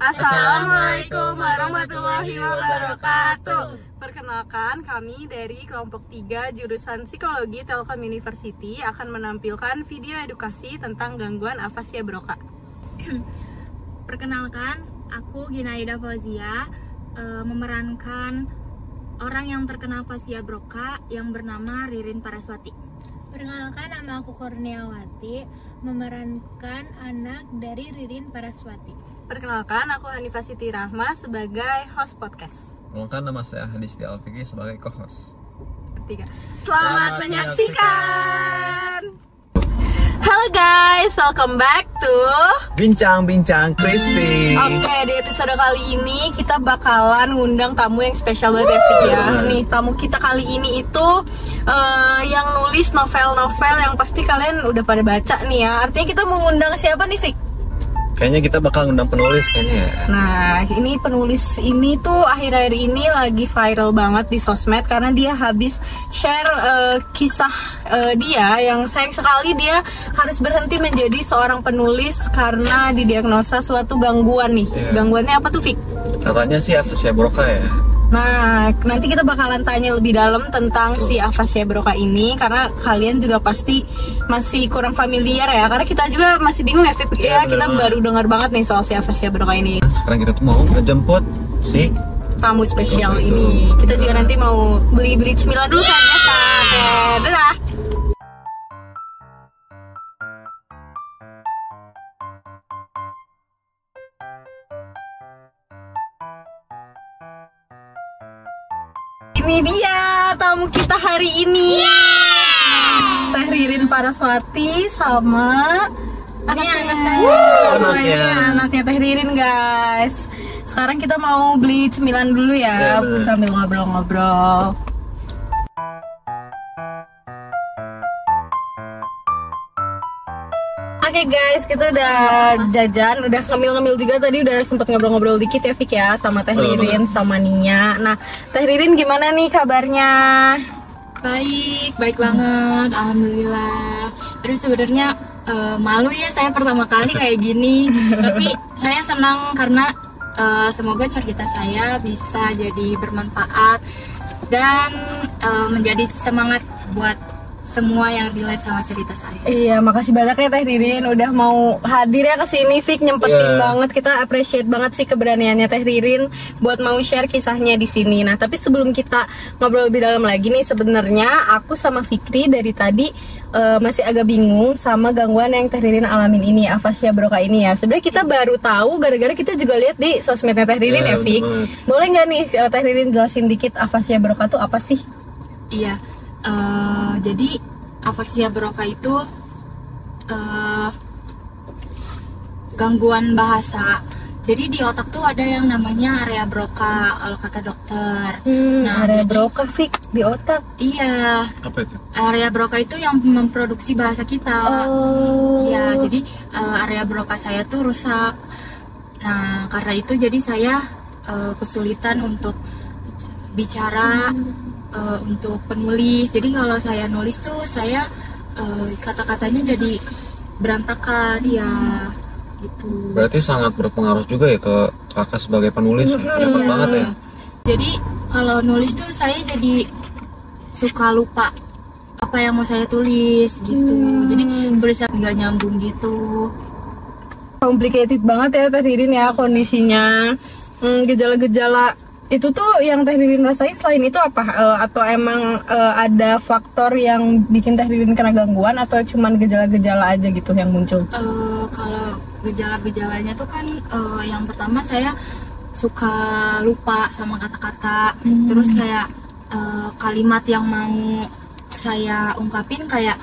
Assalamualaikum warahmatullahi wabarakatuh. Perkenalkan, kami dari kelompok 3 jurusan Psikologi Telkom University akan menampilkan video edukasi tentang gangguan afasia Broca. Perkenalkan, aku Ginaida Fauzia, memerankan orang yang terkena afasia Broca yang bernama Ririn Paraswati. Perkenalkan, nama aku Kurniawati, memerankan anak dari Ririn Paraswati. Perkenalkan, aku Hanifah Siti Rahma sebagai host podcast. Perkenalkan, nama saya Hadisti Alfikri sebagai co-host. Selamat menyaksikan. Halo guys, welcome back to Bincang-bincang Crispy. Oke, di episode kali ini kita bakalan ngundang tamu yang spesial banget ya. Nih, tamu kita kali ini itu yang nulis novel-novel yang pasti kalian udah pada baca nih ya. Artinya kita mau ngundang siapa nih, Fik? Kayaknya kita bakal ngundang penulis kayaknya ya. Nah, ini penulis ini tuh akhir-akhir ini lagi viral banget di sosmed karena dia habis share kisah dia yang sayang sekali dia harus berhenti menjadi seorang penulis karena didiagnosa suatu gangguan nih. Gangguannya apa tuh, Fik? Katanya sih afasia Broca ya. Nah, nanti kita bakalan tanya lebih dalam tentang si afasia Broca ini karena kalian juga pasti masih kurang familiar ya, karena kita juga masih bingung ya, Fit. Ya, kita baru dengar banget nih soal si afasia Broca ini. Sekarang kita tuh mau ngejemput si tamu spesial ini. Kita juga nanti mau beli cemilan dulu kan biasa. Oke, dadah. Ini dia tamu kita hari ini, Teh Ririn Paraswati sama Anak saya. anaknya Teh Ririn guys. Sekarang kita mau beli cemilan dulu ya, sambil ngobrol-ngobrol. Oke guys, kita udah jajan, udah ngemil-ngemil juga tadi, udah sempet ngobrol-ngobrol dikit ya, Fik ya, sama Teh Ririn, sama Nia. Nah, Teh Ririn gimana nih kabarnya? Baik banget, alhamdulillah. Terus sebenarnya malu ya saya pertama kali kayak gini, tapi saya senang karena semoga cerita saya bisa jadi bermanfaat dan menjadi semangat buat semua yang relate sama cerita saya. Iya, makasih banyak ya Teh Ririn udah mau hadir ya ke sini, Fik, nyempetin banget. Kita appreciate banget sih keberaniannya Teh Ririn buat mau share kisahnya di sini. Nah, tapi sebelum kita ngobrol lebih dalam lagi nih, sebenarnya aku sama Fikri dari tadi masih agak bingung sama gangguan yang Teh Ririn alamin ini, afasia Broca ini ya. Sebenarnya kita baru tahu gara-gara kita juga lihat di sosmednya Teh Ririn ya, Fik. Boleh nggak nih Teh Ririn jelasin dikit afasia Broca tuh apa sih? Iya. Jadi afasia Broca itu gangguan bahasa. Jadi di otak tuh ada yang namanya area Broca kalau kata dokter. Nah, area Broca, Fik, di otak. Iya. Apa itu? Area Broca itu yang memproduksi bahasa kita. Iya, jadi area Broca saya tuh rusak. Nah, karena itu jadi saya kesulitan untuk bicara. Untuk penulis, jadi kalau saya nulis tuh saya kata-katanya jadi berantakan ya gitu. Berarti sangat berpengaruh juga ya ke kakak sebagai penulis, cepet banget ya. Jadi kalau nulis tuh saya jadi suka lupa apa yang mau saya tulis gitu. Jadi tulisan nggak nyambung gitu. Complicated banget ya Teh Ririn ya kondisinya. Gejala-gejala itu tuh yang Teh Ririn rasain selain itu apa? Atau emang ada faktor yang bikin Teh Ririn kena gangguan atau cuman gejala-gejala aja gitu yang muncul? Kalau gejala-gejalanya tuh kan yang pertama saya suka lupa sama kata-kata. Terus kayak kalimat yang mau saya ungkapin kayak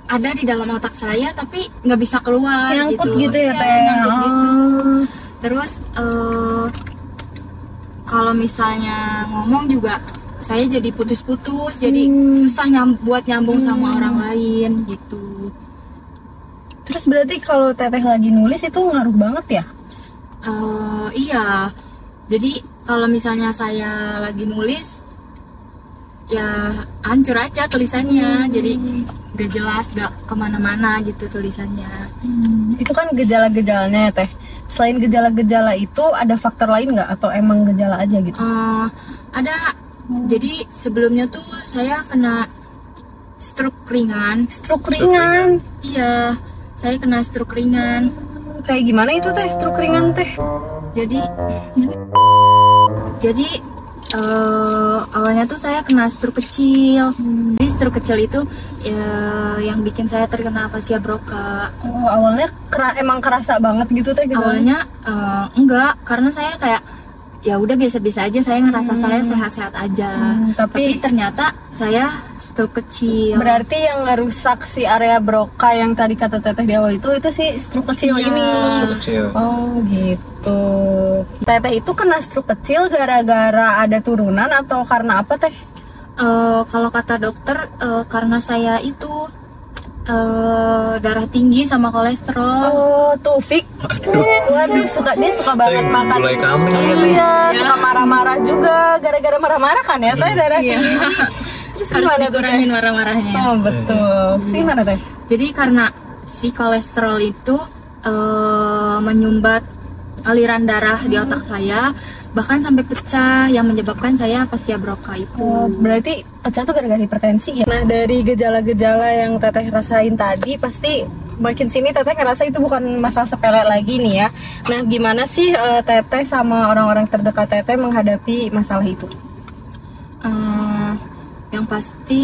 ada di dalam otak saya tapi nggak bisa keluar. Nyangkut gitu ya Teh? Nyangkut gitu. Terus kalau misalnya ngomong juga saya jadi putus-putus, jadi susah buat nyambung sama orang lain gitu. Terus berarti kalau Teteh lagi nulis itu ngaruh banget ya? Iya, jadi kalau misalnya saya lagi nulis ya hancur aja tulisannya, jadi gak jelas, gak kemana-mana gitu tulisannya. Itu kan gejala-gejalanya ya Teh. selain gejala-gejala itu ada faktor lain nggak atau emang gejala aja gitu? Ada. Jadi sebelumnya tuh saya kena stroke ringan. Stroke ringan. Iya, saya kena stroke ringan. Kayak gimana itu teh stroke ringan teh? Jadi awalnya tuh saya kena stroke kecil. Jadi stroke kecil itu yang bikin saya terkena aphasia Broca. Oh, awalnya emang kerasa banget gitu teh? Awalnya enggak, karena saya kayak ya udah biasa-biasa aja, saya ngerasa saya sehat-sehat aja. Tapi ternyata saya stroke kecil. Berarti yang ngerusak si area Broca yang tadi kata Teteh di awal itu si stroke kecil ini. Stroke kecil. Oh gitu. Teteh itu kena stroke kecil gara-gara ada turunan atau karena apa teh? Kalau kata dokter karena saya itu darah tinggi sama kolesterol. Oh, tuh Fik. Waduh, dia suka banget makan. Gulai kambing. Iya, suka marah-marah juga. Gara-gara marah-marah kan ya, teh darah tinggi. Terus Harus gimana tuh, dikurangin Teh? marah-marahnya. Oh, betul. Terus gimana teh? Jadi karena si kolesterol itu menyumbat aliran darah di otak saya, bahkan sampai pecah, yang menyebabkan saya aphasia Broca itu. Oh, berarti pecah tuh gara-gara hipertensi ya? Nah, dari gejala-gejala yang Teteh rasain tadi, pasti makin sini Teteh ngerasa itu bukan masalah sepele lagi nih ya. Nah, gimana sih Teteh sama orang-orang terdekat Teteh menghadapi masalah itu? Yang pasti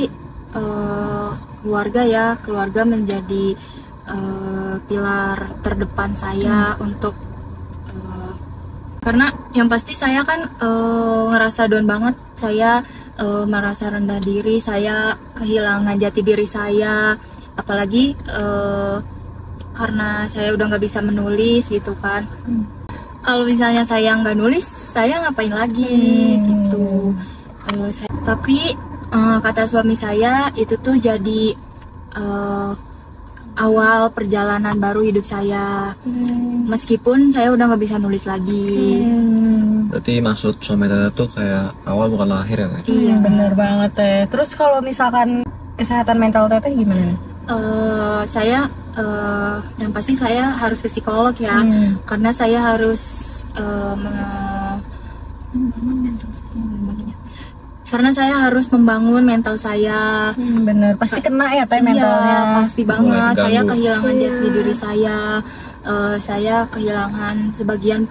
keluarga menjadi pilar terdepan saya untuk karena yang pasti saya kan ngerasa down banget, saya merasa rendah diri, saya kehilangan jati diri saya, apalagi karena saya udah nggak bisa menulis gitu kan. Kalau misalnya saya nggak nulis, saya ngapain lagi gitu. Tapi kata suami saya itu tuh jadi awal perjalanan baru hidup saya. Meskipun saya udah nggak bisa nulis lagi. Berarti maksud suami Teteh tuh kayak awal bukan akhir ya Teh? Iya, bener banget Teh. Terus kalau misalkan kesehatan mental Teteh gimana? Saya yang pasti saya harus ke psikolog ya, karena saya harus membangun mental saya. Bener, pasti kena ya Teh mentalnya. Iya, pasti banget. Ganggu. Saya kehilangan jati diri saya kehilangan sebagian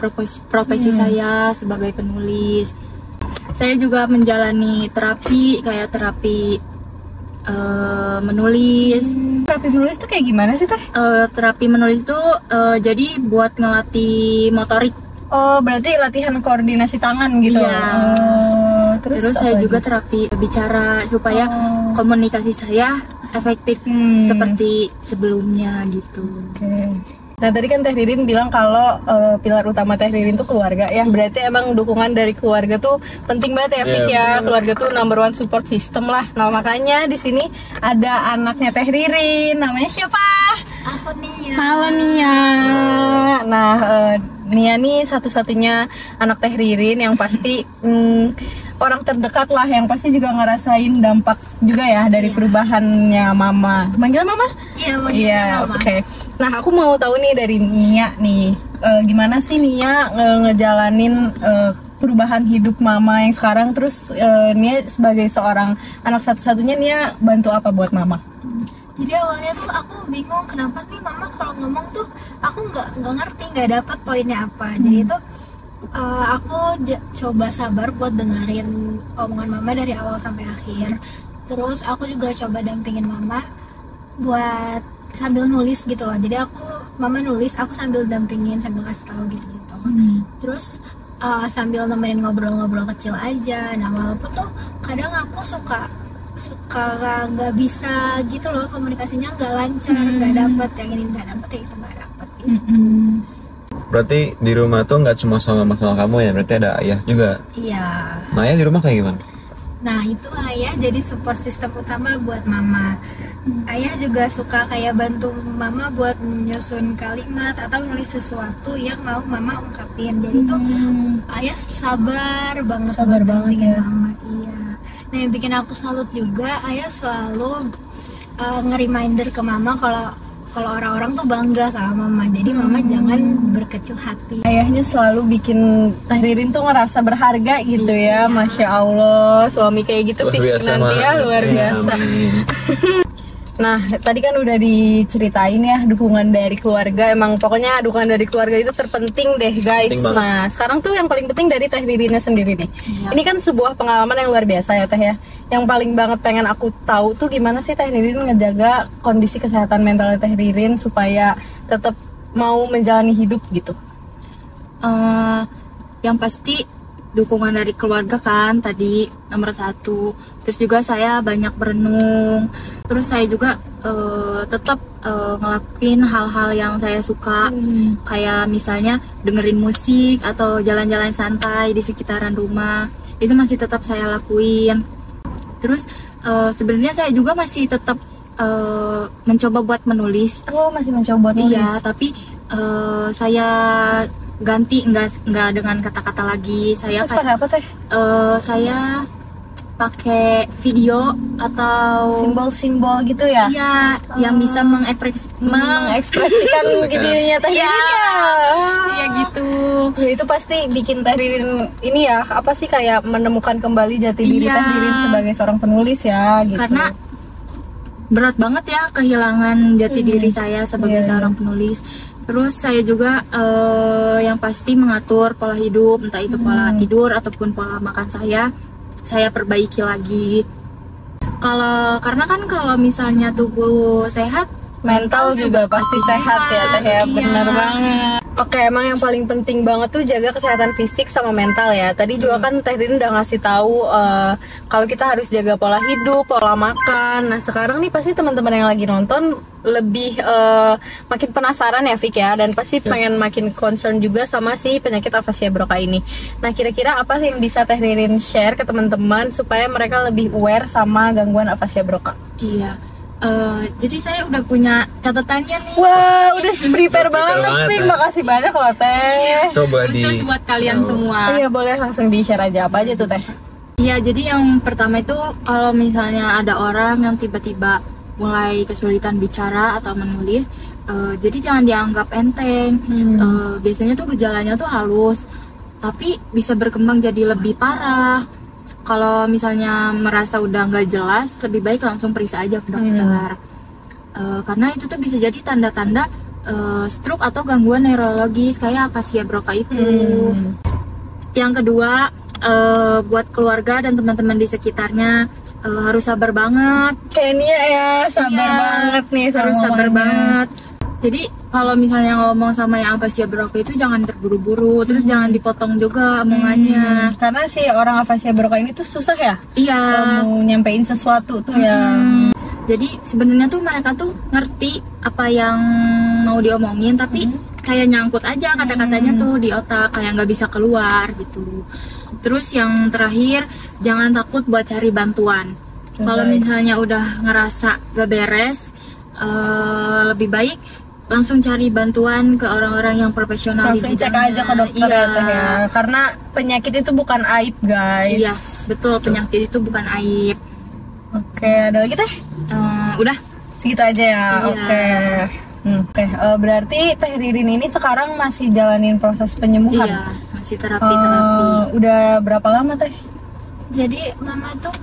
profesi saya sebagai penulis. Saya juga menjalani terapi, kayak terapi menulis. Terapi menulis tuh kayak gimana sih Teh? Terapi menulis itu jadi buat ngelatih motorik. Oh, berarti latihan koordinasi tangan gitu. Iya. Terus saya juga terapi bicara supaya komunikasi saya efektif seperti sebelumnya gitu. Oke. Nah, tadi kan Teh Ririn bilang kalau pilar utama Teh Ririn tuh keluarga ya. Berarti emang dukungan dari keluarga tuh penting banget ya, Fik ya. Keluarga tuh number one support system lah. Nah, makanya di sini ada anaknya Teh Ririn. Namanya siapa? Aku Nia. Halo Nia. Nah, Nia nih satu-satunya anak Teh Ririn yang pasti orang terdekat lah, yang pasti juga ngerasain dampak juga ya dari perubahannya Mama. Manggil Mama? Iya, manggil Iya, Mama. oke. Nah, aku mau tahu nih dari Nia nih, gimana sih Nia ngejalanin perubahan hidup Mama yang sekarang, terus Nia sebagai seorang anak satu-satunya, Nia bantu apa buat Mama? Jadi awalnya tuh aku bingung kenapa nih Mama kalau ngomong tuh aku nggak ngerti, nggak dapet poinnya apa. Jadi itu aku coba sabar buat dengerin omongan Mama dari awal sampai akhir. Terus aku juga coba dampingin Mama buat sambil nulis gitu loh. Jadi Mama nulis, aku sambil dampingin, sambil kasih tahu gitu. Terus sambil nemenin ngobrol-ngobrol kecil aja. Nah, walaupun tuh kadang aku suka nggak bisa gitu loh, komunikasinya nggak lancar, nggak dapet yang ini, nggak dapet yang itu, nggak dapet gitu. Berarti di rumah tuh nggak cuma sama kamu ya, berarti ada ayah juga. Iya. Nah, ayah di rumah kayak gimana? Nah, itu ayah jadi support system utama buat Mama. Ayah juga suka kayak bantu Mama buat menyusun kalimat atau nulis sesuatu yang mau Mama ungkapin. Jadi tuh ayah sabar banget buat dampingin Mama. Iya. Nah, yang bikin aku salut juga, ayah selalu nge-reminder ke Mama kalau kalau orang-orang tuh bangga sama mama. Jadi mama jangan berkecil hati. Ayahnya selalu bikin Teh Ririn tuh ngerasa berharga gitu ya. Masya Allah, suami kayak gitu Luar Fik, biasa, nanti ya Ma. luar Ya, biasa. amin. Nah, tadi kan udah diceritain ya dukungan dari keluarga. Emang pokoknya dukungan dari keluarga itu terpenting deh guys. Penting banget. Nah, sekarang tuh yang paling penting dari Teh Ririnnya sendiri nih. Ini kan sebuah pengalaman yang luar biasa ya Teh ya. Yang paling banget pengen aku tahu tuh gimana sih Teh Ririn ngejaga kondisi kesehatan mental Teh Ririn supaya tetap mau menjalani hidup gitu. Yang pasti dukungan dari keluarga kan tadi nomor 1. Terus juga saya banyak berenung. Terus saya juga tetap ngelakuin hal-hal yang saya suka, kayak misalnya dengerin musik atau jalan-jalan santai di sekitaran rumah. Itu masih tetap saya lakuin. Terus sebenarnya saya juga masih tetap mencoba buat menulis. Oh, masih mencoba tulis. Iya, tapi saya ganti nggak dengan kata-kata lagi. Saya Terus pakai apa Teh? saya pakai video atau Simbol-simbol gitu ya? iya yang bisa Mengekspresikan dirinya Teh Ririn ya. Iya gitu. Ya, itu pasti bikin Teh Ririn ini ya, apa sih, kayak menemukan kembali jati diri Iya. Teh Ririn sebagai seorang penulis ya gitu. Karena berat banget ya kehilangan jati diri saya sebagai Iya. seorang penulis. Terus saya juga yang pasti mengatur pola hidup, entah itu pola tidur ataupun pola makan saya perbaiki lagi. Karena kan kalau misalnya tubuh sehat, mental juga pasti sehat ya Teh ya. Iya. Bener banget. Oke, emang yang paling penting banget tuh jaga kesehatan fisik sama mental ya. Tadi juga kan Teh Ririn udah ngasih tahu kalau kita harus jaga pola hidup, pola makan. Nah, sekarang nih pasti teman-teman yang lagi nonton lebih makin penasaran ya Fik ya, dan pasti pengen makin concern juga sama si penyakit afasia Broca ini. Nah, kira-kira apa sih yang bisa Teh Ririn share ke teman-teman supaya mereka lebih aware sama gangguan afasia Broca? iya. Jadi saya udah punya catatannya nih. Wah, udah prepare banget banget, Fik. Teh. Makasih banyak loh Teh. Coba Khusus buat kalian semua. Iya, boleh langsung di-share aja, apa aja tuh Teh? Iya, jadi yang pertama itu kalau misalnya ada orang yang tiba-tiba mulai kesulitan bicara atau menulis, jadi jangan dianggap enteng. Biasanya tuh gejalanya tuh halus, tapi bisa berkembang jadi lebih parah. Kalau misalnya merasa udah nggak jelas, lebih baik langsung periksa aja ke dokter. Karena itu tuh bisa jadi tanda-tanda stroke atau gangguan neurologis kayak afasia Broca itu. Yang kedua, buat keluarga dan teman-teman di sekitarnya harus sabar banget. Kayak Nia ya, sabar Iya, banget nih sama harus sabar mamanya. banget. Jadi kalau misalnya ngomong sama yang afasia Broca itu jangan terburu-buru, terus jangan dipotong juga omongannya. Karena si orang afasia Broca ini tuh susah ya Iya. kalau mau nyampein sesuatu tuh ya. Jadi sebenarnya tuh mereka tuh ngerti apa yang mau diomongin, tapi kayak nyangkut aja kata-katanya tuh di otak, kayak nggak bisa keluar gitu. Terus yang terakhir, jangan takut buat cari bantuan. Kalau guys. misalnya udah ngerasa gak beres, lebih baik langsung cari bantuan ke orang-orang yang profesional Langsung di cek bidangnya. aja ke dokter Iya. ya Teh ya. Karena penyakit itu bukan aib guys. Iya, betul, penyakit itu bukan aib. Oke, ada lagi Teh? Udah. Segitu aja ya. Iya. Oke. Oke, berarti Teh Ririn ini sekarang masih jalanin proses penyembuhan. Iya, masih terapi-terapi. Udah berapa lama Teh? Jadi mama tuh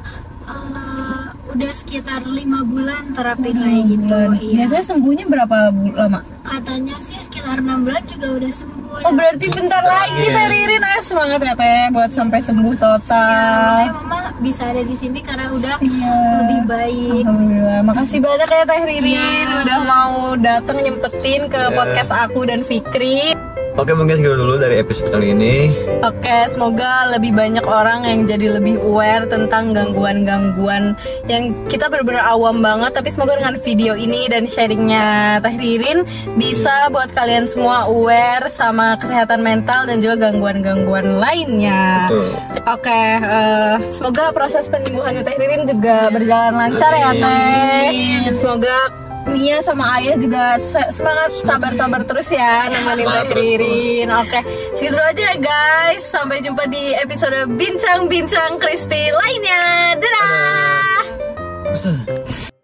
udah sekitar 5 bulan terapi kayak gitu. Bulan. Iya. Biasanya sembuhnya berapa lama? Katanya sih sekitar 6 bulan juga udah sembuh. Oh, berarti bentar lagi Teh Ririn. Semangat ya Teh buat sampai sembuh total. Makanya mama bisa ada di sini karena udah Iya. lebih baik. Alhamdulillah. Makasih banyak ya Teh Ririn udah mau datang nyempetin ke podcast aku dan Fikri. Oke, mungkin segitu dulu dari episode kali ini. Oke, semoga lebih banyak orang yang jadi lebih aware tentang gangguan-gangguan yang kita benar-benar awam banget. Tapi semoga dengan video ini dan sharingnya Teh Ririn bisa buat kalian semua aware sama kesehatan mental dan juga gangguan-gangguan lainnya. Betul. Oke, semoga proses penyembuhannya Teh Ririn juga berjalan lancar ya Teh. Semoga Nia sama Ayah juga semangat, sabar-sabar terus ya nemenin Semangat Teh terus, Ririn. Oke, segitu aja ya guys. Sampai jumpa di episode bincang-bincang crispy lainnya. Dadah. Dadah.